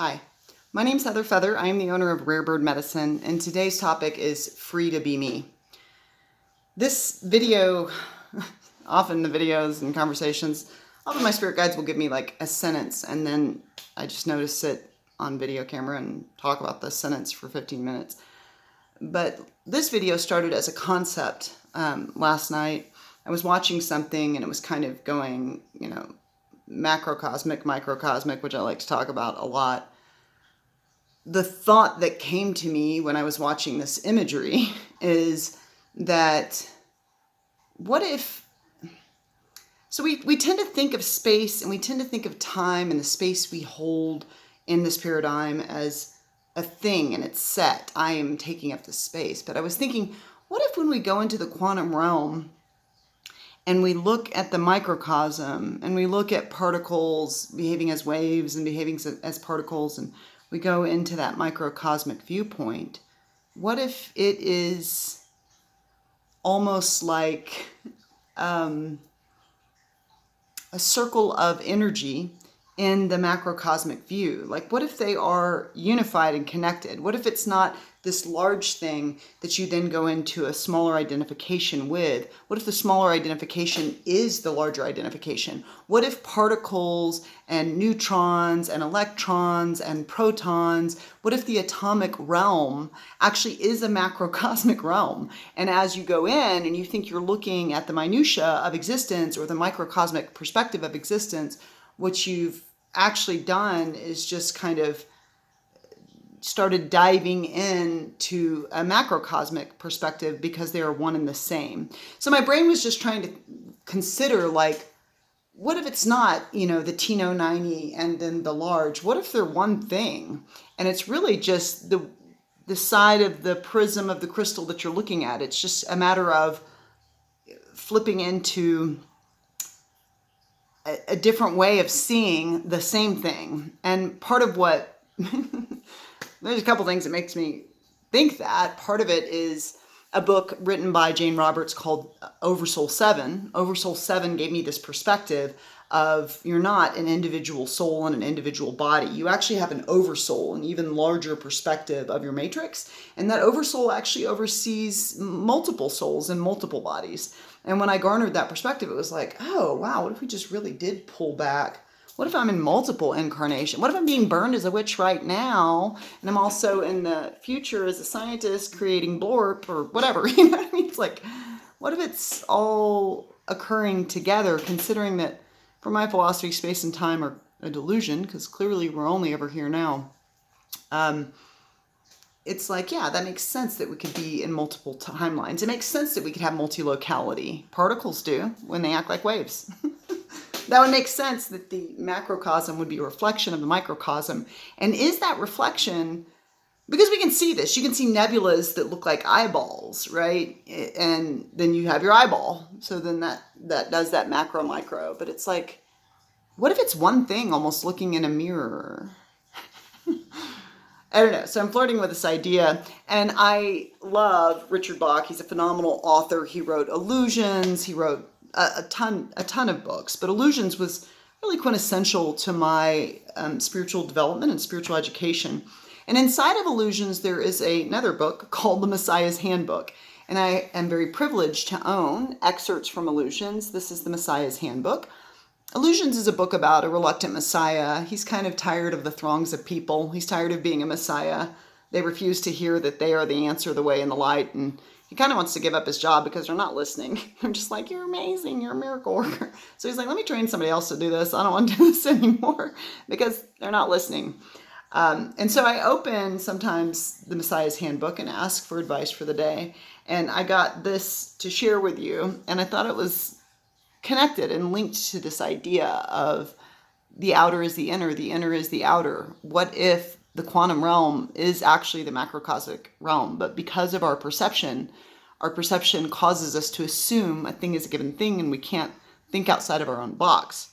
Hi, my name's Heather Feather. I am the owner of Rare Bird Medicine, and today's topic is free to be me. This video, often the videos and conversations, often my spirit guides will give me like a sentence, and then I just notice it on video camera and talk about the sentence for 15 minutes. But this video started as a concept last night. I was watching something and it was kind of going, macrocosmic, microcosmic, which I like to talk about a lot. The thought that came to me when I was watching this imagery is that what if, so we tend to think of space and we tend to think of time and the space we hold in this paradigm as a thing and it's set. I am taking up the space. But I was thinking, what if when we go into the quantum realm and we look at the microcosm and we look at particles behaving as waves and behaving as particles, and we go into that microcosmic viewpoint, what if it is almost like a circle of energy in the macrocosmic view? Like, what if they are unified and connected? What if it's not this large thing that you then go into a smaller identification with? What if the smaller identification is the larger identification? What if particles and neutrons and electrons and protons, what if the atomic realm actually is a macrocosmic realm? And as you go in and you think you're looking at the minutia of existence or the microcosmic perspective of existence, what you've actually done is just kind of started diving into a macrocosmic perspective because they are one and the same. So my brain was just trying to consider, like, what if it's not, the Tino 90 and then the large? What if they're one thing? And it's really just the side of the prism of the crystal that you're looking at. It's just a matter of flipping into a different way of seeing the same thing. And part of what, there's a couple things that makes me think that. Part of it is a book written by Jane Roberts called Oversoul 7. Oversoul 7 gave me this perspective of you're not an individual soul and an individual body. You actually have an oversoul, an even larger perspective of your matrix. And that oversoul actually oversees multiple souls and multiple bodies. And when I garnered that perspective, it was like, oh, wow, what if we just really did pull back? What if I'm in multiple incarnations? What if I'm being burned as a witch right now, and I'm also in the future as a scientist creating blorp or whatever? You know what I mean? It's like, what if it's all occurring together, considering that for my philosophy, space and time are a delusion, because clearly we're only ever here now. It's like, yeah, that makes sense that we could be in multiple timelines. It makes sense that we could have multilocality. Particles do when they act like waves. That would make sense that the macrocosm would be a reflection of the microcosm. And is that reflection, because we can see this, you can see nebulas that look like eyeballs, right? And then you have your eyeball. So then that does that macro micro. But it's like, what if it's one thing almost looking in a mirror? I don't know. So I'm flirting with this idea, and I love Richard Bach. He's a phenomenal author. He wrote Illusions. He wrote a ton of books, but Illusions was really quintessential to my spiritual development and spiritual education. And inside of Illusions, there is another book called The Messiah's Handbook. And I am very privileged to own excerpts from Illusions. This is The Messiah's Handbook. Illusions is a book about a reluctant Messiah. He's kind of tired of the throngs of people. He's tired of being a Messiah. They refuse to hear that they are the answer, the way, and the light. And he kind of wants to give up his job because they're not listening. They're just like, you're amazing. You're a miracle worker. So he's like, let me train somebody else to do this. I don't want to do this anymore because they're not listening. And so I open sometimes the Messiah's Handbook and ask for advice for the day. And I got this to share with you. And I thought it was connected and linked to this idea of the outer is the inner is the outer. What if the quantum realm is actually the macrocosmic realm, but because of our perception causes us to assume a thing is a given thing and we can't think outside of our own box.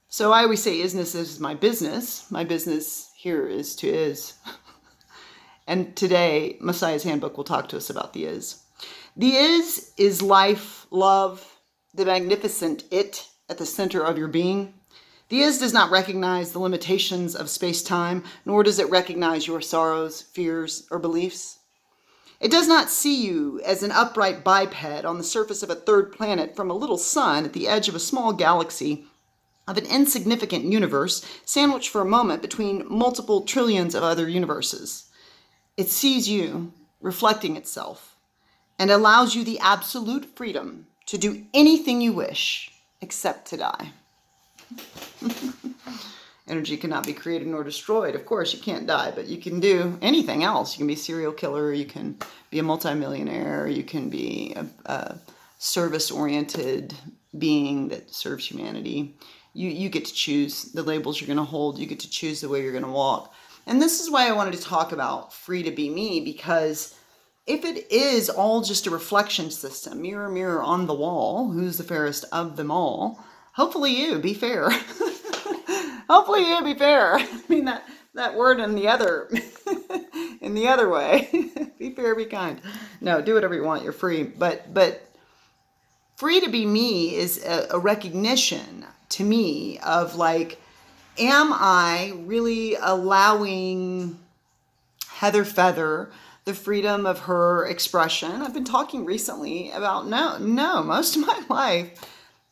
So I always say isness is my business. My business here is to is. And today, Messiah's Handbook will talk to us about the is. The is life, love, the magnificent it at the center of your being. The is does not recognize the limitations of space-time, nor does it recognize your sorrows, fears, or beliefs. It does not see you as an upright biped on the surface of a third planet from a little sun at the edge of a small galaxy of an insignificant universe sandwiched for a moment between multiple trillions of other universes. It sees you reflecting itself and allows you the absolute freedom to do anything you wish except to die. Energy cannot be created nor destroyed. Of course, you can't die, but you can do anything else. You can be a serial killer, you can be a multimillionaire, you can be a service-oriented being that serves humanity. You get to choose the labels you're going to hold. You get to choose the way you're going to walk. And this is why I wanted to talk about free to be me, because if it is all just a reflection system, mirror, mirror on the wall, who's the fairest of them all? Hopefully you, be fair. Hopefully you, be fair. I mean, that word in the other, in the other way. Be fair, be kind. No, do whatever you want. You're free. But free to be me is a recognition to me of like, am I really allowing Heather Feather the freedom of her expression? I've been talking recently about no, most of my life,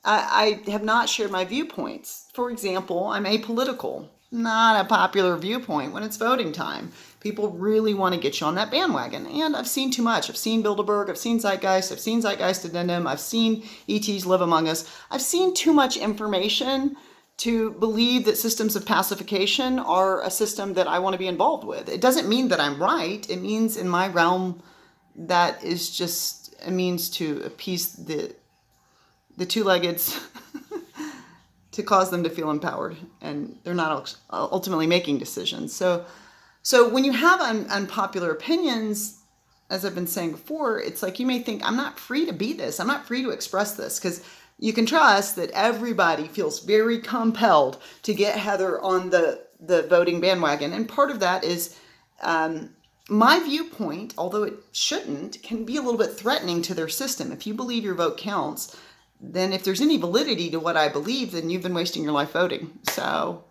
I have not shared my viewpoints. For example, I'm apolitical, not a popular viewpoint when it's voting time. People really want to get you on that bandwagon. And I've seen too much. I've seen Bilderberg, I've seen Zeitgeist, I've seen Zeitgeist Addendum, I've seen ETs live among us. I've seen too much information to believe that systems of pacification are a system that I want to be involved with. It doesn't mean that I'm right. It means in my realm that is just a means to appease the two-leggeds to cause them to feel empowered, and they're not ultimately making decisions. So when you have unpopular opinions, as I've been saying before, it's like you may think, I'm not free to be this. I'm not free to express this, because you can trust that everybody feels very compelled to get Heather on the voting bandwagon. And part of that is my viewpoint, although it shouldn't, can be a little bit threatening to their system. If you believe your vote counts, then if there's any validity to what I believe, then you've been wasting your life voting. So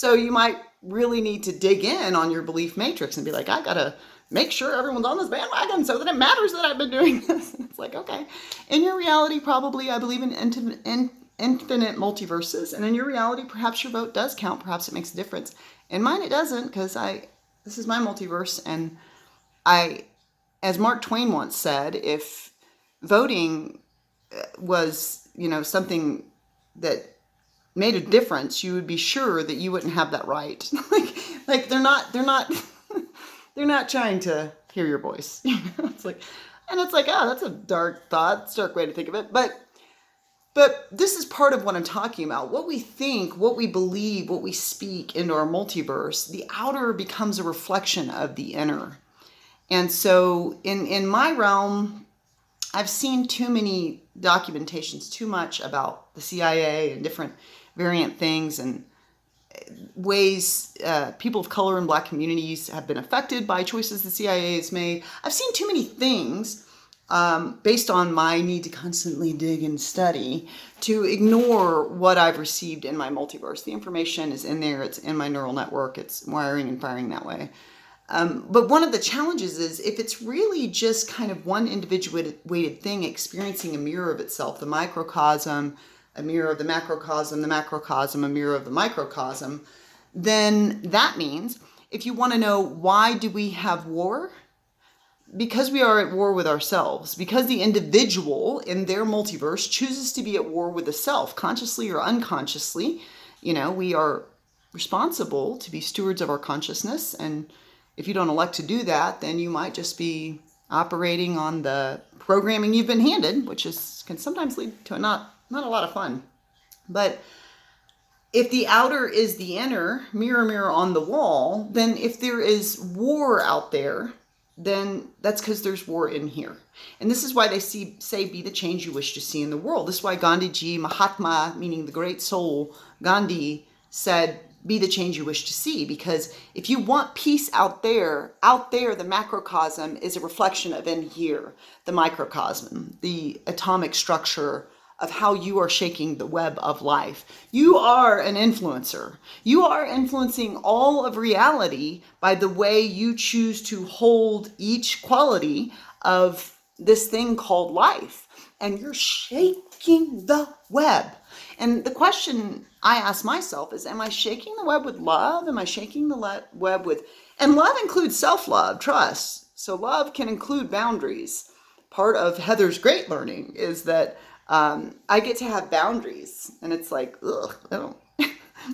you might really need to dig in on your belief matrix and be like, I gotta make sure everyone's on this bandwagon so that it matters that I've been doing this. It's like, okay. In your reality, probably I believe in infinite multiverses. And in your reality, perhaps your vote does count. Perhaps it makes a difference. In mine, it doesn't, because this is my multiverse. And as Mark Twain once said, if voting was, something that made a difference, you would be sure that you wouldn't have that right. like they're not they're not trying to hear your voice. It's like, oh, that's a dark thought. It's a dark way to think of it. But this is part of what I'm talking about. What we think, what we believe, what we speak into our multiverse, the outer becomes a reflection of the inner. And so in my realm, I've seen too many documentations, too much about the CIA and different variant things and ways people of color and Black communities have been affected by choices the CIA has made. I've seen too many things based on my need to constantly dig and study to ignore what I've received in my multiverse. The information is in there. It's in my neural network. It's wiring and firing that way. But one of the challenges is if it's really just kind of one individuated thing experiencing a mirror of itself, the microcosm, a mirror of the macrocosm, the macrocosm, a mirror of the microcosm, then that means if you want to know why do we have war? Because we are at war with ourselves, because the individual in their multiverse chooses to be at war with the self, consciously or unconsciously. We are responsible to be stewards of our consciousness, and if you don't elect to do that, then you might just be operating on the programming you've been handed, which can sometimes lead to not a lot of fun. But if the outer is the inner, mirror, mirror on the wall, then if there is war out there, then that's because there's war in here. And this is why they say, be the change you wish to see in the world. This is why Gandhiji, Mahatma, meaning the great soul, Gandhi, said, be the change you wish to see. Because if you want peace out there, the macrocosm is a reflection of in here, the microcosm, the atomic structure of how you are shaking the web of life. You are an influencer. You are influencing all of reality by the way you choose to hold each quality of this thing called life. And you're shaking the web. And the question I ask myself is, am I shaking the web with love? Am I shaking the web with, and love includes self-love, trust. So love can include boundaries. Part of Heather's great learning is that I get to have boundaries. And it's like, ugh, I don't,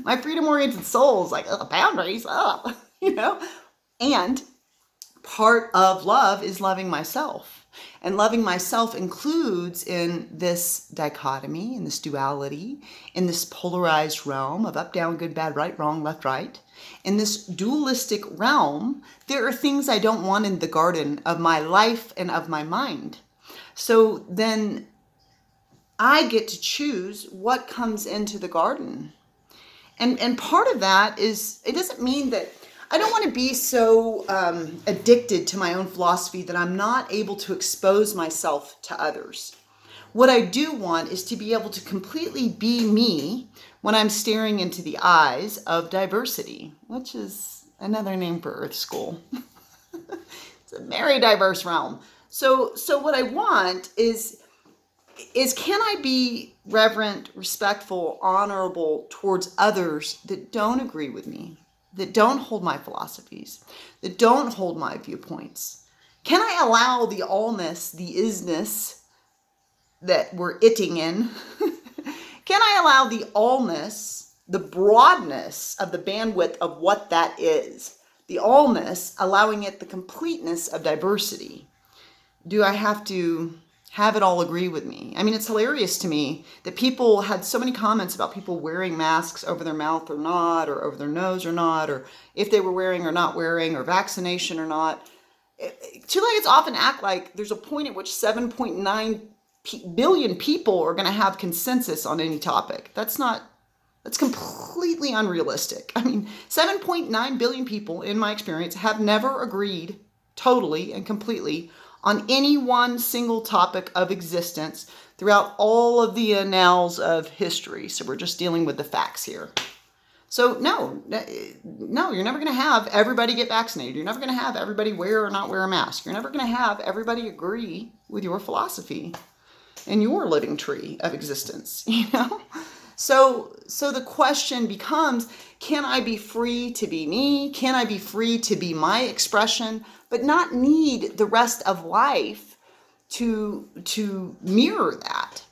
my freedom-oriented soul is like, ugh, boundaries, ugh, you know? And part of love is loving myself. And loving myself includes in this dichotomy, in this duality, in this polarized realm of up, down, good, bad, right, wrong, left, right. In this dualistic realm, there are things I don't want in the garden of my life and of my mind. So then I get to choose what comes into the garden. And part of that is, it doesn't mean that I don't want to be so addicted to my own philosophy that I'm not able to expose myself to others. What I do want is to be able to completely be me when I'm staring into the eyes of diversity, which is another name for Earth School. It's a very diverse realm. So what I want is can I be reverent, respectful, honorable towards others that don't agree with me, that don't hold my philosophies, that don't hold my viewpoints? Can I allow the allness, the isness that we're itting in? Can I allow the allness, the broadness of the bandwidth of what that is? The allness, allowing it the completeness of diversity. Do I have to have it all agree with me? I mean, it's hilarious to me that people had so many comments about people wearing masks over their mouth or not, or over their nose or not, or if they were wearing or not wearing, or vaccination or not. Two-leggeds often act like there's a point at which 7.9 billion people are going to have consensus on any topic. That's completely unrealistic. I mean, 7.9 billion people, in my experience, have never agreed totally and completely on any one single topic of existence throughout all of the annals of history. So we're just dealing with the facts here. So no, you're never going to have everybody get vaccinated. You're never going to have everybody wear or not wear a mask. You're never going to have everybody agree with your philosophy and your living tree of existence, you know? So the question becomes, can I be free to be me? Can I be free to be my expression, but not need the rest of life to mirror that?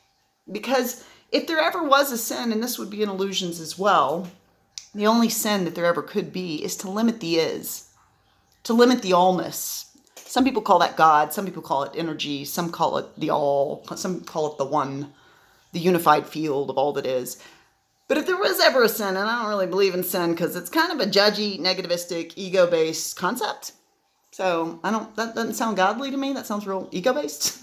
Because if there ever was a sin, and this would be in illusions as well, the only sin that there ever could be is to limit the is, to limit the allness. Some people call that God, some people call it energy, some call it the all, some call it the one, the unified field of all that is. But if there was ever a sin, and I don't really believe in sin because it's kind of a judgy, negativistic, ego-based concept. So that doesn't sound godly to me. That sounds real ego-based.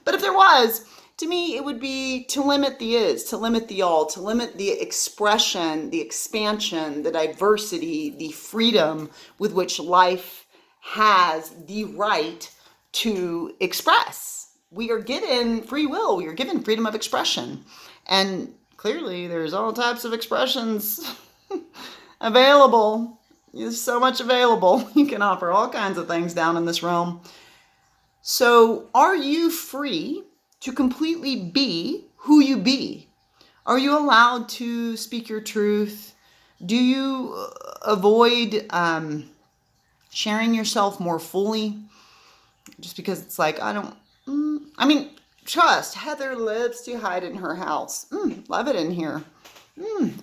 But if there was, to me, it would be to limit the is, to limit the all, to limit the expression, the expansion, the diversity, the freedom with which life has the right to express. We are given free will. We are given freedom of expression. And clearly there's all types of expressions available. There's so much available. You can offer all kinds of things down in this realm. So are you free to completely be who you be? Are you allowed to speak your truth? Do you avoid sharing yourself more fully? Just because it's like, trust, Heather lives to hide in her house. Love it in here.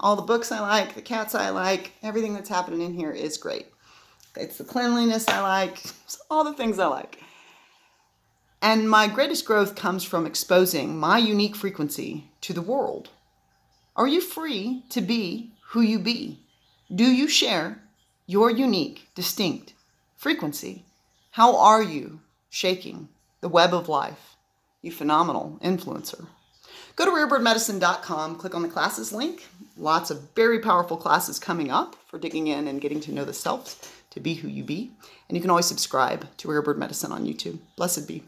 All the books I like, the cats I like, everything that's happening in here is great. It's the cleanliness I like, it's all the things I like. And my greatest growth comes from exposing my unique frequency to the world. Are you free to be who you be? Do you share your unique, distinct frequency? How are you shaking the web of life, you phenomenal influencer? Go to rarebirdmedicine.com, click on the classes link. Lots of very powerful classes coming up for digging in and getting to know the self, to be who you be. And you can always subscribe to Rare Bird Medicine on YouTube. Blessed be.